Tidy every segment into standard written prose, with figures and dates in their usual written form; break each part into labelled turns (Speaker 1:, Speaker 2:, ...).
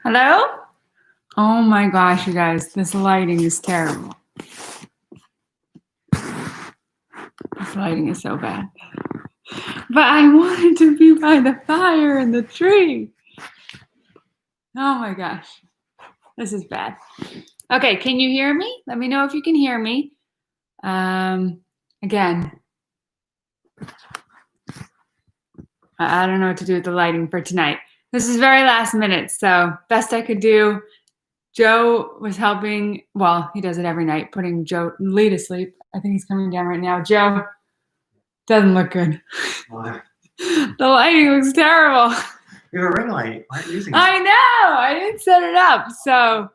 Speaker 1: Hello? Oh my gosh, you guys, this lighting is terrible. This lighting is so bad. But I wanted to be by the fire and the tree. Oh my gosh, this is bad. Okay, can you hear me? Let me know if you can hear me. Again, I don't know what to do with the lighting for tonight. This is very last minute, so best I could do. Joe was helping, well, he does it every night, putting Lee to sleep. I think he's coming down right now. Joe, doesn't look good.
Speaker 2: Why?
Speaker 1: The lighting looks terrible.
Speaker 2: You have a ring light. Why aren't you using it?
Speaker 1: I know, I didn't set it up. So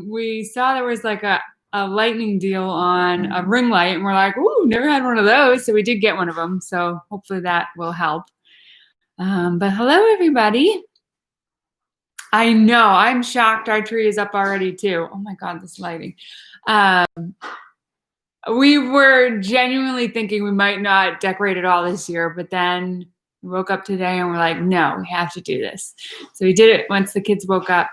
Speaker 1: we saw there was like a lightning deal on a ring light, and we're like, ooh, never had one of those. So we did get one of them. So hopefully that will help. But hello, everybody. I know, I'm shocked our tree is up already too. Oh my God, this lighting. We were genuinely thinking we might not decorate at all this year, but then we woke up today and we're like, no, we have to do this. So we did it once the kids woke up,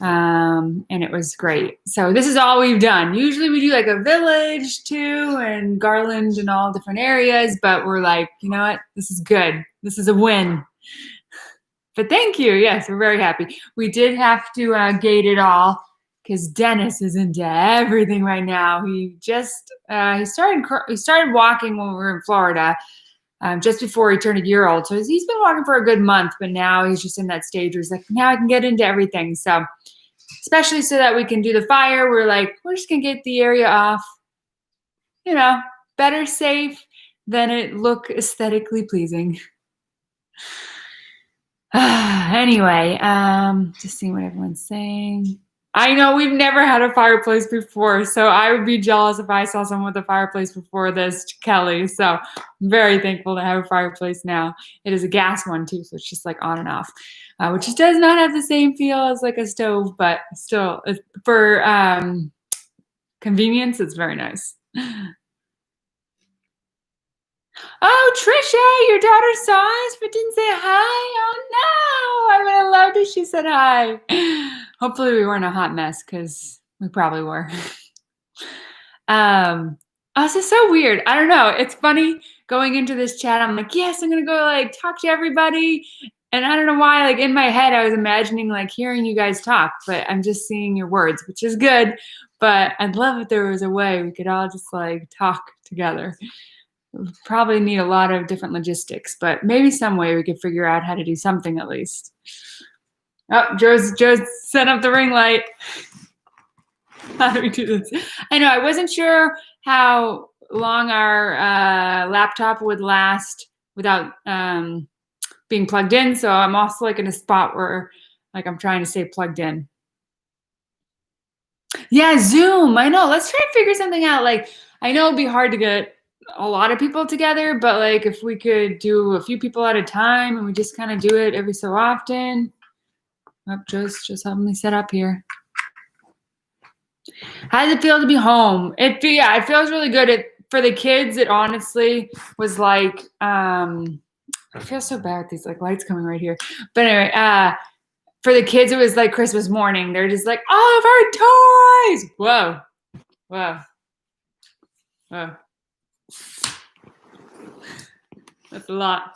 Speaker 1: and it was great. So this is all we've done. Usually we do like a village too and garland in all different areas, but we're like, you know what? This is good. This is a win. But thank you. Yes, we're very happy. We did have to gate it all because Dennis is into everything right now. He just he started walking when we were in Florida, just before he turned a year old. So he's been walking for a good month, but now he's just in that stage where he's like, now I can get into everything. So especially so that we can do the fire, we're like, we're just gonna get the area off. You know, better safe than it look aesthetically pleasing. Anyway, just seeing what everyone's saying. I know we've never had a fireplace before, so I would be jealous if I saw someone with a fireplace before this, Kelly. So I'm very thankful to have a fireplace now. It is a gas one too, so it's just like on and off, which does not have the same feel as like a stove, but still, for convenience, it's very nice. Oh, Trisha, your daughter saw us but didn't say hi. Oh no, I would have loved if she said hi. Hopefully we weren't a hot mess because we probably were. Oh, this is so weird. I don't know. It's funny going into this chat. I'm like, yes, I'm gonna go like talk to everybody. And I don't know why, like in my head, I was imagining like hearing you guys talk, but I'm just seeing your words, which is good. But I'd love if there was a way we could all just like talk together. Probably need a lot of different logistics, but maybe some way we could figure out how to do something at least. Oh, Joe's set up the ring light. How do we do this? I know I wasn't sure how long our laptop would last without being plugged in, so I'm also like in a spot where like I'm trying to stay plugged in. Yeah, Zoom. I know. Let's try to figure something out. Like I know it'd be hard to get a lot of people together, but like if we could do a few people at a time and we just kind of do it every so often. Oh, just help me set up here. How does it feel to be home? It feels really good. For the kids, it honestly was like I feel so bad with these like lights coming right here. But anyway, for the kids, it was like Christmas morning. They're just like, all of our toys. Whoa. Whoa. Whoa. That's a lot.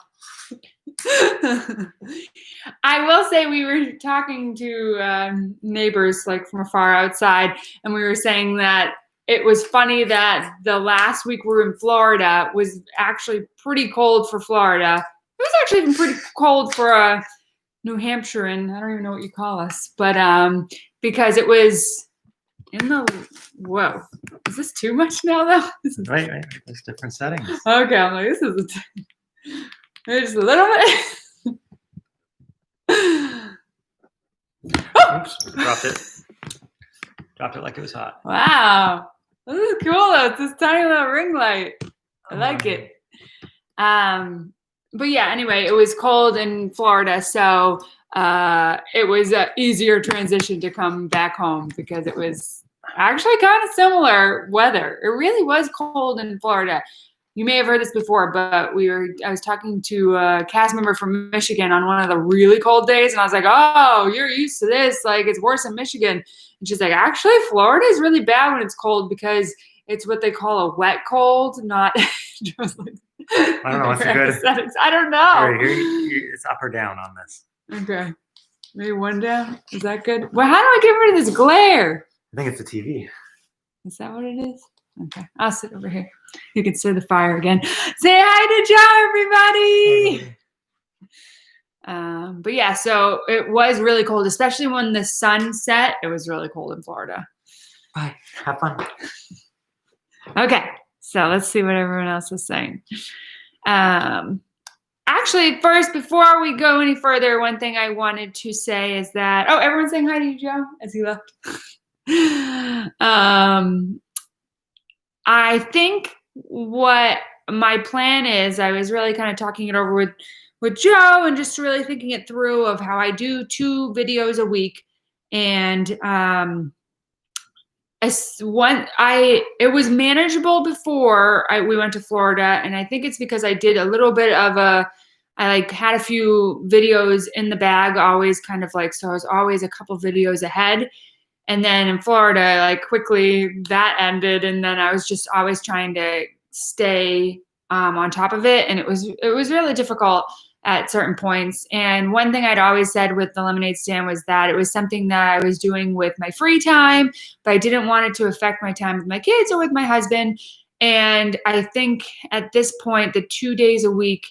Speaker 1: I will say we were talking to neighbors like from afar outside, and we were saying that it was funny that the last week we were in Florida was actually pretty cold for Florida. It was actually even pretty cold for New Hampshire, and I don't even know what you call us, but because it was in the, whoa, is this too much now though?
Speaker 2: Right. There's different settings.
Speaker 1: Okay, I'm like, this is just a little bit.
Speaker 2: Oops, dropped it. Dropped it like it was hot.
Speaker 1: Wow, this is cool though. It's this tiny little ring light. I like it. But yeah, anyway, it was cold in Florida, so it was an easier transition to come back home because it was actually kind of similar weather. It really was cold in Florida. you may have heard this before, but I was talking to a cast member from Michigan on one of the really cold days, and I was like, oh, you're used to this. Like, it's worse in Michigan. And she's like, actually, Florida is really bad when it's cold because it's what they call a wet cold, not.
Speaker 2: I don't know. What's it good?
Speaker 1: I don't know.
Speaker 2: It's up or down on this.
Speaker 1: Okay. Maybe one down. Is that good? Well, how do I get rid of this glare?
Speaker 2: I think it's the TV.
Speaker 1: Is that what it is? Okay. I'll sit over here. You can see the fire again. Say hi to Joe, everybody. But yeah, so it was really cold, especially when the sun set. It was really cold in Florida.
Speaker 2: Bye. Have fun.
Speaker 1: Okay. So let's see what everyone else is saying. Actually, first, before we go any further, one thing I wanted to say is that, oh, everyone's saying hi to you, Joe, as he left. I think what my plan is, I was really kind of talking it over with Joe and just really thinking it through of how I do 2 videos a week. And it was manageable before we went to Florida, and I think it's because I did a little bit of I had a few videos in the bag, always kind of like, so I was always a couple videos ahead. And then in Florida, like quickly that ended, and then I was just always trying to stay on top of it, and it was really difficult at certain points. And one thing I'd always said with the lemonade stand was that it was something that I was doing with my free time, but I didn't want it to affect my time with my kids or with my husband. And I think at this point, the 2 days a week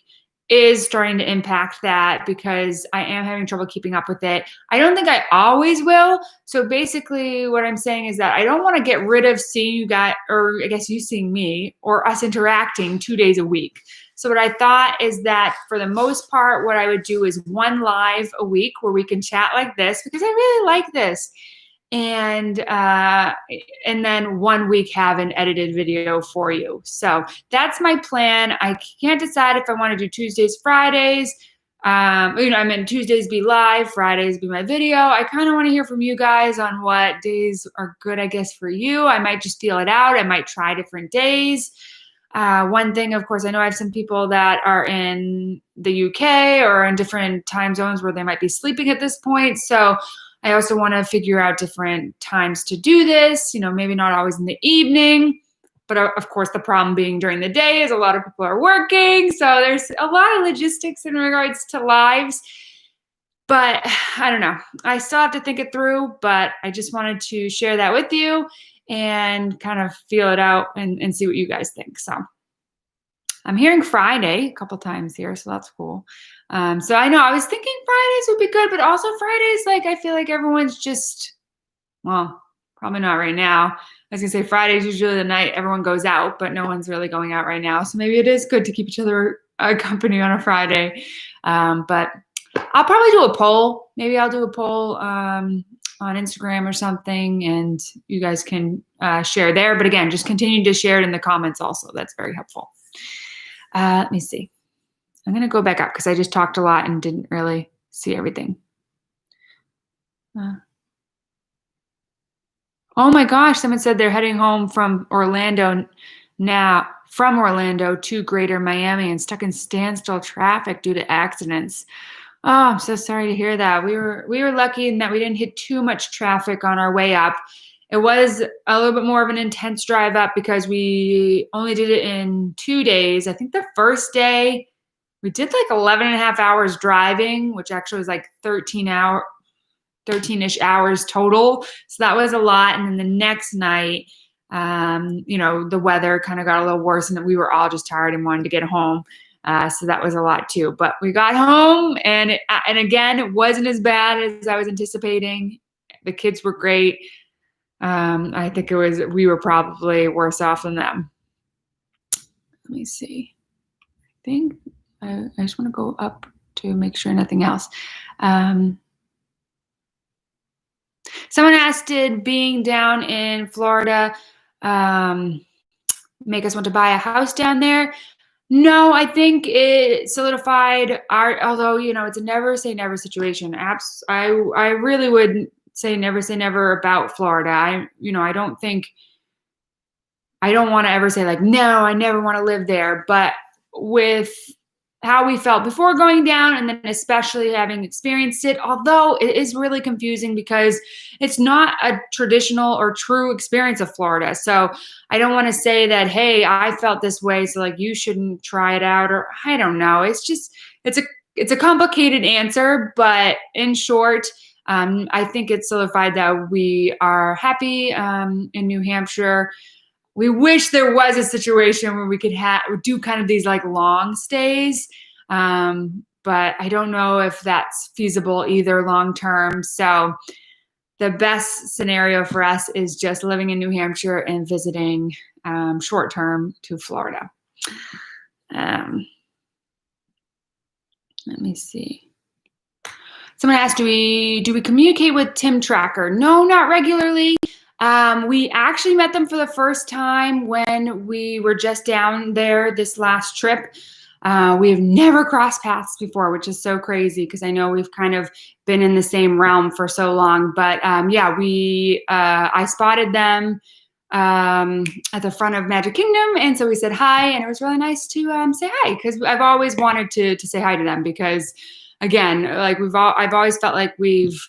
Speaker 1: is starting to impact that because I am having trouble keeping up with it. I don't think I always will. So basically what I'm saying is that I don't want to get rid of seeing you guys, or I guess you seeing me, or us interacting 2 days a week. So what I thought is that for the most part, what I would do is 1 live a week where we can chat like this because I really like this. And then 1 week have an edited video for you. So that's my plan. I can't decide if I want to do Tuesdays, Fridays. I meant Tuesdays be live, Fridays be my video. I kind of want to hear from you guys on what days are good, I guess, for you. I might just feel it out. I might try different days. One thing, of course, I know I have some people that are in the UK or in different time zones where they might be sleeping at this point. So I also want to figure out different times to do this, maybe not always in the evening, but of course the problem being during the day is a lot of people are working. So there's a lot of logistics in regards to lives, but I don't know. I still have to think it through, but I just wanted to share that with you and kind of feel it out and see what you guys think. So I'm hearing Friday a couple times here, so that's cool. So I know I was thinking Fridays would be good, but also Fridays, I feel like everyone's just, well, probably not right now. I was gonna say Friday's usually the night everyone goes out, but no one's really going out right now. So maybe it is good to keep each other company on a Friday. But I'll probably do a poll. Maybe I'll do a poll on Instagram or something, and you guys can share there. But again, just continue to share it in the comments also. That's very helpful. Let me see. I'm going to go back up because I just talked a lot and didn't really see everything. Oh my gosh, someone said they're heading home from Orlando to Greater Miami and stuck in standstill traffic due to accidents. Oh, I'm so sorry to hear that. We were lucky in that we didn't hit too much traffic on our way up. It was a little bit more of an intense drive up because we only did it in 2 days. I think the first day we did 11 and a half hours driving, which actually was 13-ish hours total. So that was a lot. And then the next night, the weather kind of got a little worse and we were all just tired and wanted to get home. So that was a lot too. But we got home and again, it wasn't as bad as I was anticipating. The kids were great. I think we were probably worse off than them. Let me see. I think I just want to go up to make sure nothing else. Someone asked, did being down in Florida make us want to buy a house down there? No, I think it solidified although, it's a never say never situation. I really would say never about Florida. I don't think I don't want to ever say like, no, I never want to live there. But with how we felt before going down, and then especially having experienced it, although it is really confusing because it's not a traditional or true experience of Florida. So I don't want to say that, hey, I felt this way, so like you shouldn't try it out, or I don't know. It's a it's a complicated answer, but in short, I think it's solidified that we are happy in New Hampshire. We wish there was a situation where we could do kind of these like long stays, but I don't know if that's feasible either long term. So the best scenario for us is just living in New Hampshire and visiting short term to Florida. Let me see. Someone asked, do we communicate with Tim Tracker? No, not regularly. We actually met them for the first time when we were just down there this last trip. We have never crossed paths before, which is so crazy because I know we've kind of been in the same realm for so long. But yeah, I spotted them at the front of Magic Kingdom, and so we said hi, and it was really nice to say hi because I've always wanted to say hi to them because, again, like I've always felt like we've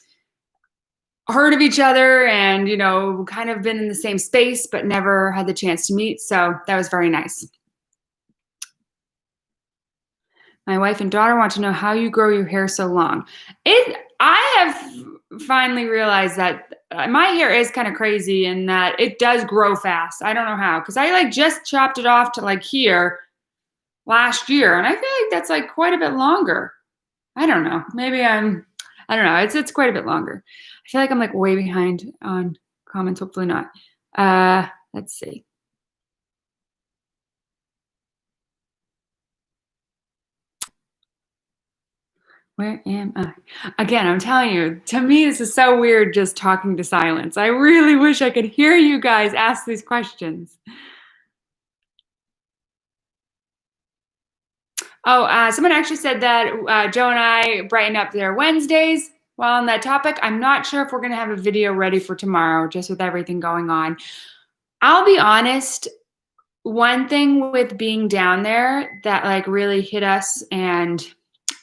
Speaker 1: heard of each other and, you know, kind of been in the same space, but never had the chance to meet. So that was very nice. My wife and daughter want to know how you grow your hair so long. I have finally realized that my hair is kind of crazy in that it does grow fast. I don't know how, because I like just chopped it off to like here last year, and I feel like that's like quite a bit longer. I don't know. Maybe I don't know. It's quite a bit longer. I feel like I'm like way behind on comments. Hopefully not. Let's see. Where am I? Again, I'm telling you, to me, this is so weird just talking to silence. I really wish I could hear you guys ask these questions. Oh, someone actually said that Joe and I brighten up their Wednesdays. While on that topic, I'm not sure if we're going to have a video ready for tomorrow, just with everything going on. I'll be honest, one thing with being down there that like really hit us and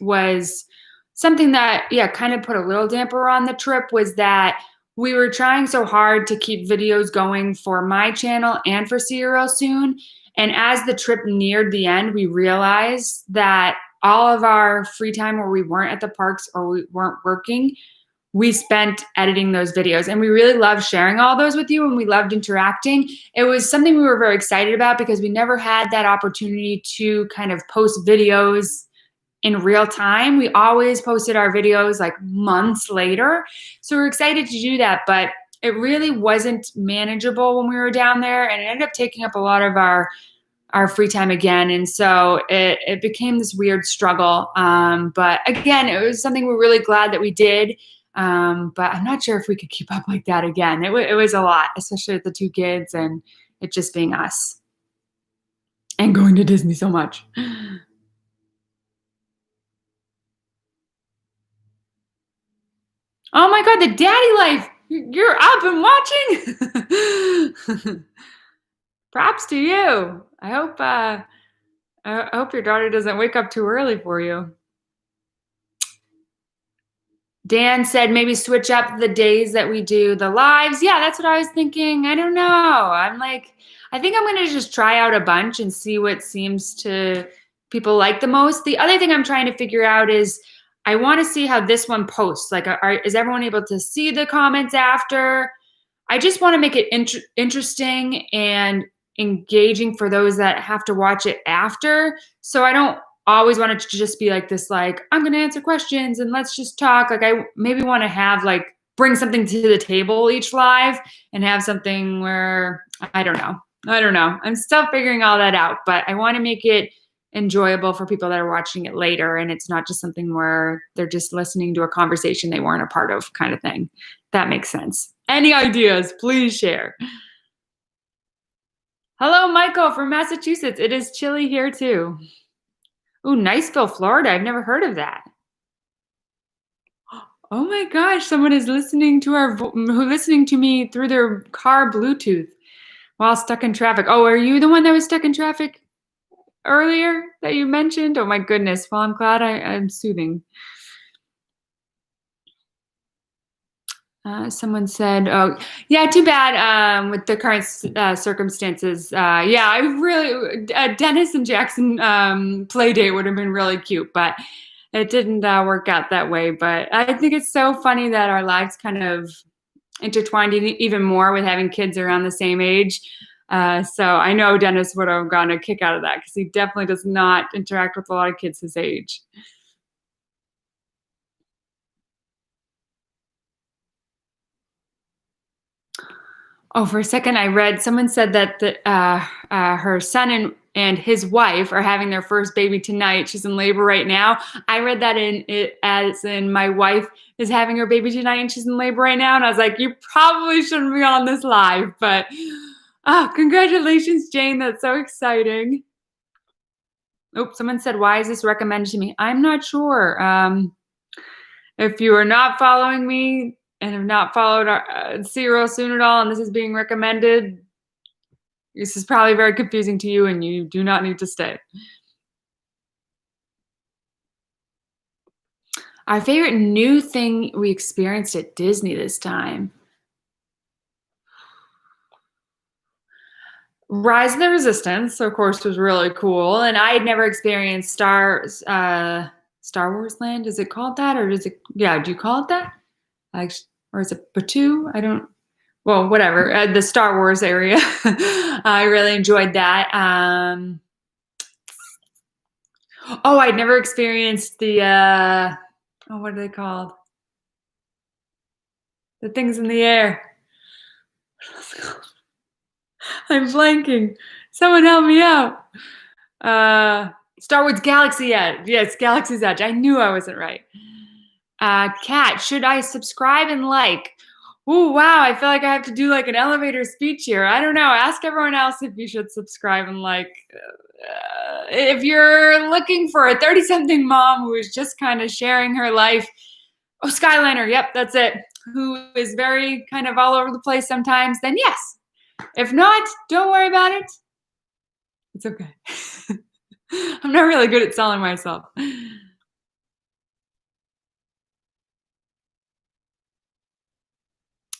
Speaker 1: was something that, yeah, kind of put a little damper on the trip was that we were trying so hard to keep videos going for my channel and for See You Real Soon. And as the trip neared the end, we realized that all of our free time where we weren't at the parks or we weren't working, we spent editing those videos, and we really loved sharing all those with you, and we loved interacting. It was something we were very excited about because we never had that opportunity to kind of post videos in real time. We always posted our videos like months later. So we're excited to do that, but it really wasn't manageable when we were down there, and it ended up taking up a lot of our free time again. And so it became this weird struggle. But again, it was something we're really glad that we did. But I'm not sure if we could keep up like that again. It was a lot, especially with the two kids and it just being us and going to Disney so much. Oh my God, the daddy life. You're up and watching. Props to you. I hope your daughter doesn't wake up too early for you. Dan said maybe switch up the days that we do the lives. Yeah, that's what I was thinking. I don't know. I think I'm going to just try out a bunch and see what seems to people like the most. The other thing I'm trying to figure out is I want to see how this one posts. Like, is everyone able to see the comments after? I just want to make it interesting and engaging for those that have to watch it after. So I don't always want it to just be like this, like, I'm going to answer questions and let's just talk. Like, I maybe want to have like bring something to the table each live and have something where I don't know. I'm still figuring all that out, but I want to make it enjoyable for people that are watching it later. And it's not just something where they're just listening to a conversation they weren't a part of kind of thing. That makes sense. Any ideas, please share. Hello, Michael from Massachusetts. It is chilly here too. Ooh, Niceville, Florida. I've never heard of that. Oh my gosh, someone is listening to listening to me through their car Bluetooth. While stuck in traffic. Oh, are you the one that was stuck in traffic earlier that you mentioned? Oh my goodness. Well, I'm glad I'm soothing. Someone said, "Oh, yeah, too bad with the current circumstances." Yeah, I really Dennis and Jackson play date would have been really cute, but it didn't work out that way. But I think it's so funny that our lives kind of intertwined even more with having kids around the same age. So I know Dennis would have gotten a kick out of that because he definitely does not interact with a lot of kids his age. Oh, for a second, I read someone said that her son and his wife are having their first baby tonight. She's in labor right now. I read that in it as in my wife is having her baby tonight and she's in labor right now. And I was like, you probably shouldn't be on this live, but congratulations, Jane. That's so exciting. Oh, someone said, why is this recommended to me? I'm not sure. If you are not following me and have not followed See Real Soon at all, and this is being recommended, this is probably very confusing to you and you do not need to stay. Our favorite new thing we experienced at Disney this time. Rise of the Resistance, of course, was really cool. And I had never experienced Star Wars Land. Is it called that? Or is it, yeah, do you call it that? Like, or is it Batu? I don't, well, whatever, the Star Wars area. I really enjoyed that. Oh, I'd never experienced the, oh, what are they called? The things in the air. I'm blanking. Someone help me out. Star Wars Galaxy Edge. Yes, Galaxy's Edge. I knew I wasn't right. Kat, should I subscribe and like? Oh, wow. I feel like I have to do like an elevator speech here. I don't know. Ask everyone else if you should subscribe and like. If you're looking for a 30-something mom who is just kind of sharing her life. Oh, Skyliner. Yep, that's it. Who is very kind of all over the place sometimes, then yes. If not, don't worry about it. It's okay. I'm not really good at selling myself.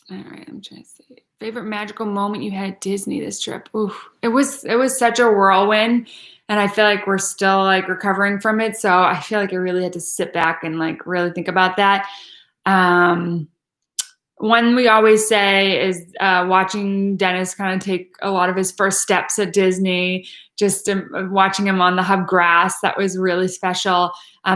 Speaker 1: All right, I'm trying to see. Favorite magical moment you had at Disney this trip? Oof, it was such a whirlwind, and I feel like we're still like recovering from it. So I feel like I really had to sit back and like really think about that. One we always say is watching Dennis kind of take a lot of his first steps at Disney, just watching him on the hub grass. That was really special.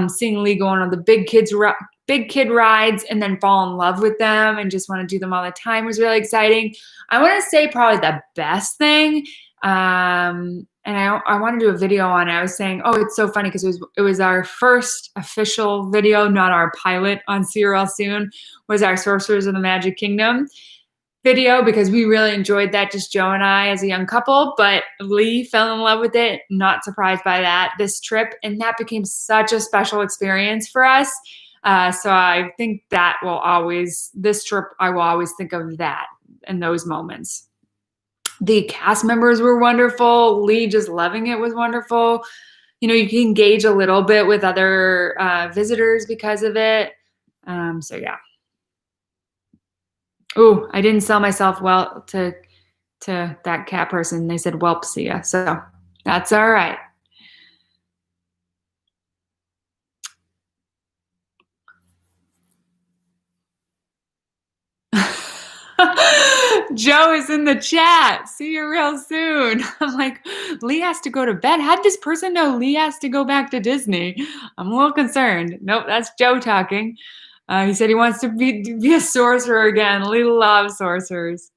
Speaker 1: Seeing Lee go on the big kid rides and then fall in love with them and just want to do them all the time was really exciting. I want to say probably the best thing, and I want to do a video on it. I was saying, oh, it's so funny because it was our first official video, not our pilot on See Real Soon, was our Sorcerers of the Magic Kingdom video because we really enjoyed that, just Joe and I as a young couple, but Lee fell in love with it, not surprised by that this trip, and that became such a special experience for us. So I think that this trip, I will always think of that and those moments. The cast members were wonderful. Lee just loving it was wonderful. You know, you can engage a little bit with other visitors because of it. So yeah. Oh, I didn't sell myself well to that cat person. They said, "Welp, see ya." So that's all right. Joe is in the chat. See you real soon. I'm like, Lee has to go to bed. How'd this person know Lee has to go back to Disney? I'm a little concerned. Nope, that's Joe talking. He said he wants to be a sorcerer again. Lee loves sorcerers.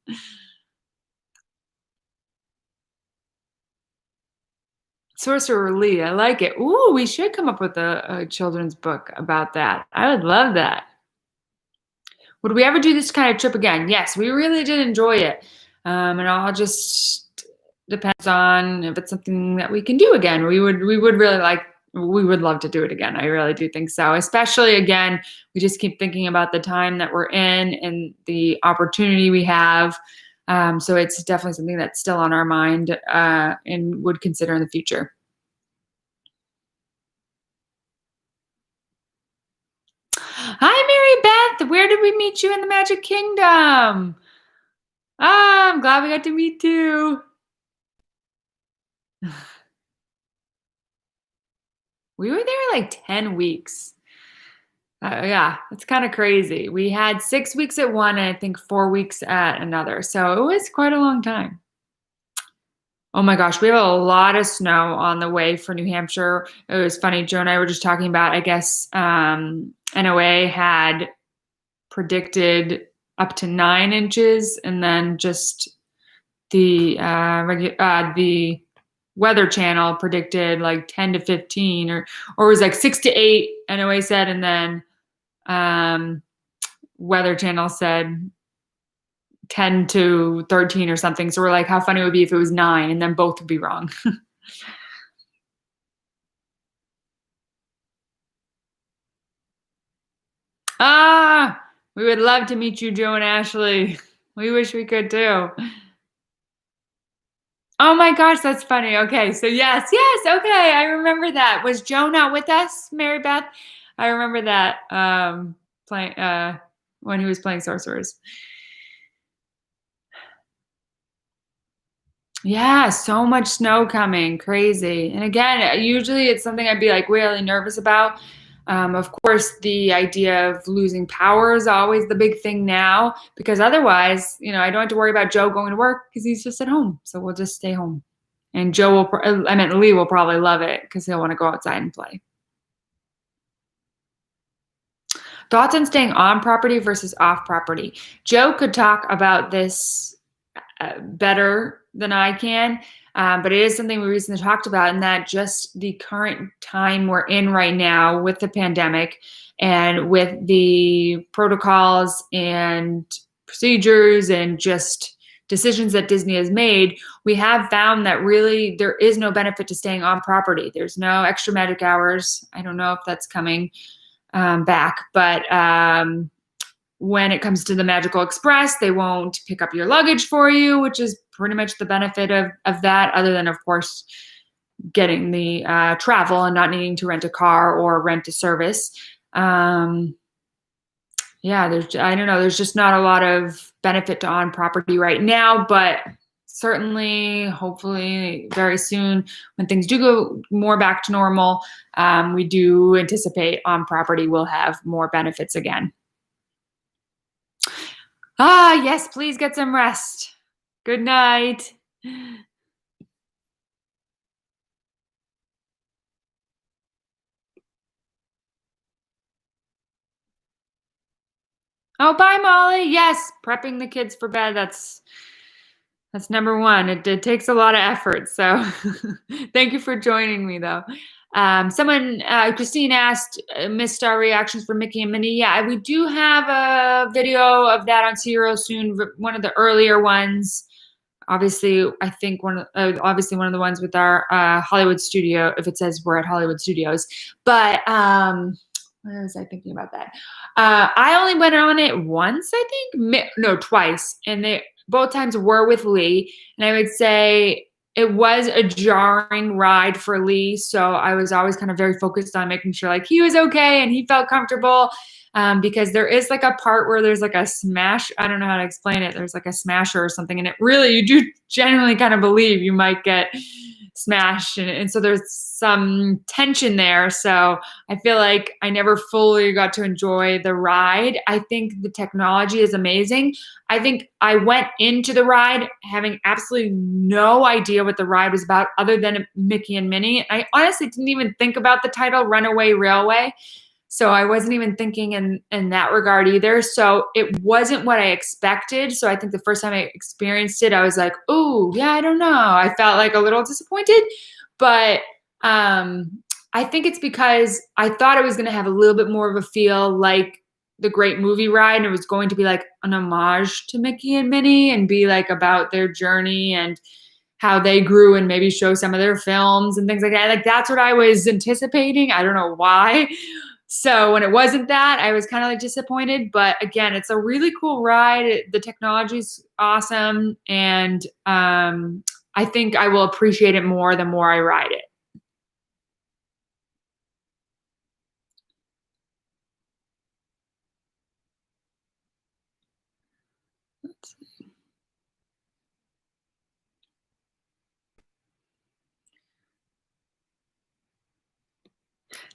Speaker 1: Sorcerer Lee, I like it. Ooh, we should come up with a children's book about that. I would love that. Would we ever do this kind of trip again? Yes, we really did enjoy it. And all just depends on if it's something that we can do again. We would love to do it again. I really do think so. Especially again, we just keep thinking about the time that we're in and the opportunity we have. So it's definitely something that's still on our mind and would consider in the future. Hi, Mary Beth. Where did we meet you in the Magic Kingdom? Ah, I'm glad we got to meet too. We were there like 10 weeks. Yeah, it's kind of crazy. We had 6 weeks at one and I think 4 weeks at another. So it was quite a long time. Oh my gosh, we have a lot of snow on the way for New Hampshire. It was funny. Joe and I were just talking about, I guess, NOA had predicted up to 9 inches, and then just the Weather Channel predicted like 10 to 15, or it was like 6 to 8. NOA said, and then Weather Channel said 10 to 13 or something. So we're like, how funny it would be if it was 9, and then both would be wrong. Ah, we would love to meet you, Joe and Ashley. We wish we could too. Oh my gosh, that's funny. Okay, so yes, okay, I remember that. Was Joe not with us, Mary Beth? I remember that playing when he was playing Sorcerers. Yeah, so much snow coming, crazy. And again, usually it's something I'd be like really nervous about. Of course, the idea of losing power is always the big thing now, because otherwise, I don't have to worry about Joe going to work because he's just at home. So we'll just stay home. And Lee will probably love it because he'll want to go outside and play. Thoughts on staying on property versus off property. Joe could talk about this better than I can, but it is something we recently talked about, and that just the current time we're in right now with the pandemic and with the protocols and procedures and just decisions that Disney has made, we have found that really there is no benefit to staying on property. There's no extra magic hours. I don't know if that's coming back, but when it comes to the Magical Express, they won't pick up your luggage for you, which is pretty much the benefit of that, other than, of course, getting the travel and not needing to rent a car or rent a service. Yeah, I don't know, there's just not a lot of benefit to on property right now, but certainly, hopefully, very soon, when things do go more back to normal, we do anticipate on property will have more benefits again. Ah, yes, please get some rest. Good night. Oh, bye, Molly. Yes, prepping the kids for bed. That's number one. It takes a lot of effort. So thank you for joining me, though. Christine asked, missed our reactions for Mickey and Minnie. Yeah, we do have a video of that on Serial soon. One of the earlier ones. Obviously, I think one of the ones with our Hollywood studio, if it says we're at Hollywood Studios. But what was I thinking about that? I only went on it once, I think. No, twice. And both times were with Lee. And I would say it was a jarring ride for Lee. So I was always kind of very focused on making sure like he was okay and he felt comfortable. Because there is like a part where there's like a smash. I don't know how to explain it. There's like a smasher or something. And you do genuinely kind of believe you might get smashed. And so there's some tension there. So I feel like I never fully got to enjoy the ride. I think the technology is amazing. I think I went into the ride having absolutely no idea what the ride was about other than Mickey and Minnie. I honestly didn't even think about the title Runaway Railway. So I wasn't even thinking in that regard either. So it wasn't what I expected. So I think the first time I experienced it, I was like, oh, yeah, I don't know. I felt like a little disappointed. But I think it's because I thought it was going to have a little bit more of a feel like the Great Movie Ride. And it was going to be like an homage to Mickey and Minnie and be like about their journey and how they grew and maybe show some of their films and things like that. Like that's what I was anticipating. I don't know why. So when it wasn't that, I was kind of like disappointed. But again, it's a really cool ride. The technology's awesome, and I think I will appreciate it more the more I ride it.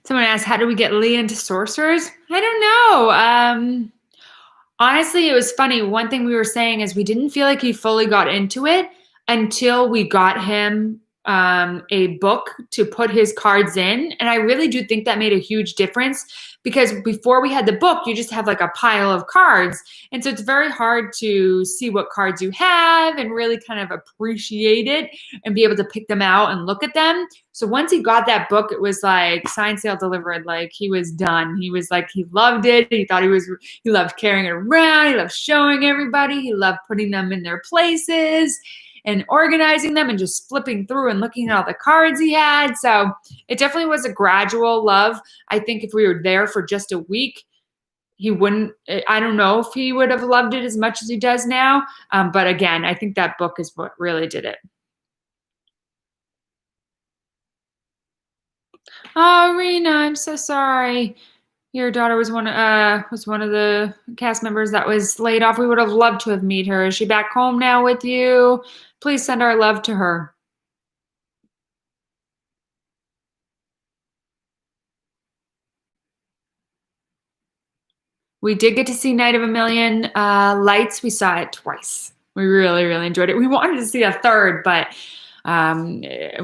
Speaker 1: Someone asked, how do we get Lee into sorcerers? I don't know. Honestly, it was funny. One thing we were saying is we didn't feel like he fully got into it until we got him a book to put his cards in. And I really do think that made a huge difference because before we had the book, you just have like a pile of cards. And so it's very hard to see what cards you have and really kind of appreciate it and be able to pick them out and look at them. So once he got that book, it was like sign sale delivered. Like he was done. He was like, he loved it. He thought he loved carrying it around. He loved showing everybody. He loved putting them in their places and organizing them and just flipping through and looking at all the cards he had. So it definitely was a gradual love. I think if we were there for just a week, he wouldn't, I don't know if he would have loved it as much as he does now. But again, I think that book is what really did it. Oh, Rena, I'm so sorry. Your daughter was one of the cast members that was laid off. We would have loved to have met her. Is she back home now with you? Please send our love to her. We did get to see Night of a Million Lights. We saw it twice. We really, really enjoyed it. We wanted to see a third, but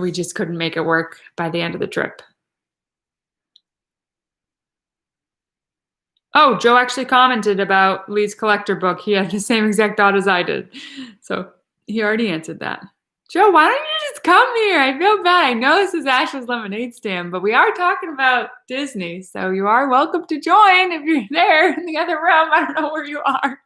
Speaker 1: we just couldn't make it work by the end of the trip. Oh, Joe actually commented about Lee's collector book. He had the same exact thought as I did. So he already answered that. Joe, why don't you just come here? I feel bad. I know this is Ashley's lemonade stand, but we are talking about Disney. So you are welcome to join if you're there in the other room. I don't know where you are.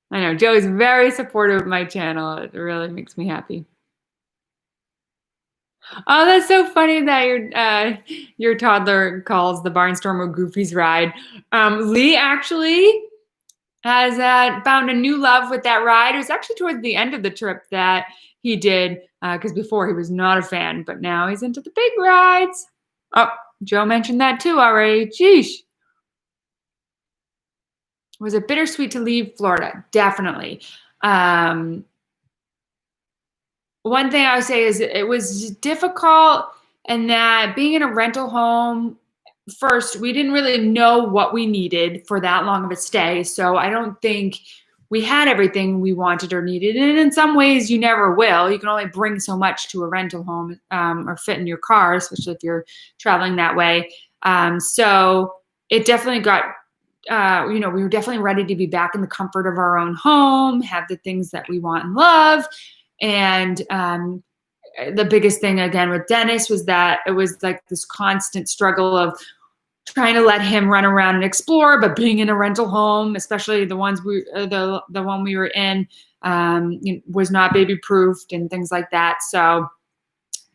Speaker 1: I know Joe is very supportive of my channel. It really makes me happy. Oh, that's so funny that your toddler calls the Barnstormer Goofy's ride. Lee actually has found a new love with that ride. It was actually towards the end of the trip that he did, because before he was not a fan, but now he's into the big rides. Oh, Joe mentioned that too already. Geesh. Was it bittersweet to leave Florida? Definitely. One thing I would say is it was difficult and that being in a rental home, first, we didn't really know what we needed for that long of a stay. So I don't think we had everything we wanted or needed. And in some ways, you never will. You can only bring so much to a rental home or fit in your car, especially if you're traveling that way. So it definitely got, we were definitely ready to be back in the comfort of our own home, have the things that we want and love. And the biggest thing again with Dennis was that it was like this constant struggle of trying to let him run around and explore, but being in a rental home, especially the ones the one we were in, was not baby proofed and things like that. So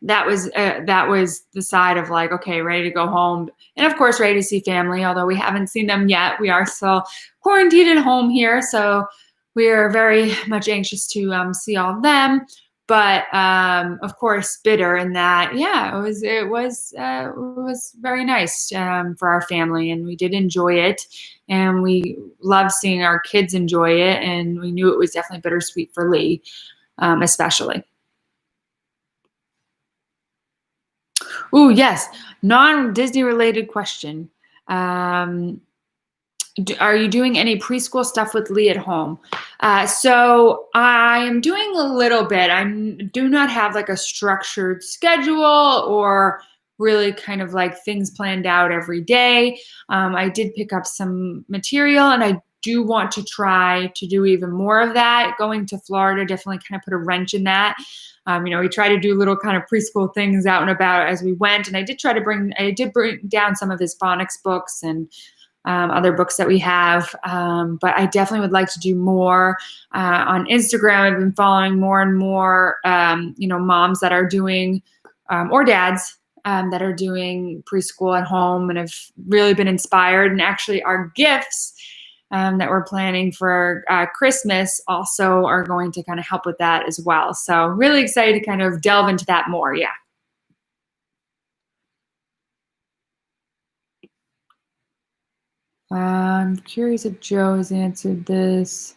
Speaker 1: that was the side of like, okay, ready to go home, and of course ready to see family. Although we haven't seen them yet, we are still quarantined at home here, so we are very much anxious to see all of them. But of course, bitter in that, yeah, it was very nice for our family, and we did enjoy it, and we loved seeing our kids enjoy it, and we knew it was definitely bittersweet for Lee, especially. Oh yes, non-Disney related question. Are you doing any preschool stuff with Lee at home? So I am doing a little bit. I do not have like a structured schedule or really kind of like things planned out every day. I did pick up some material, and I do want to try to do even more of that. Going to Florida definitely kind of put a wrench in that. We try to do little kind of preschool things out and about as we went, and I did bring down some of his phonics books and other books that we have. But I definitely would like to do more on Instagram. I've been following more and more, moms that are doing, or dads that are doing preschool at home, and have really been inspired. And actually, our gifts that we're planning for Christmas also are going to kind of help with that as well. So really excited to kind of delve into that more. Yeah. I'm curious if Joe has answered this.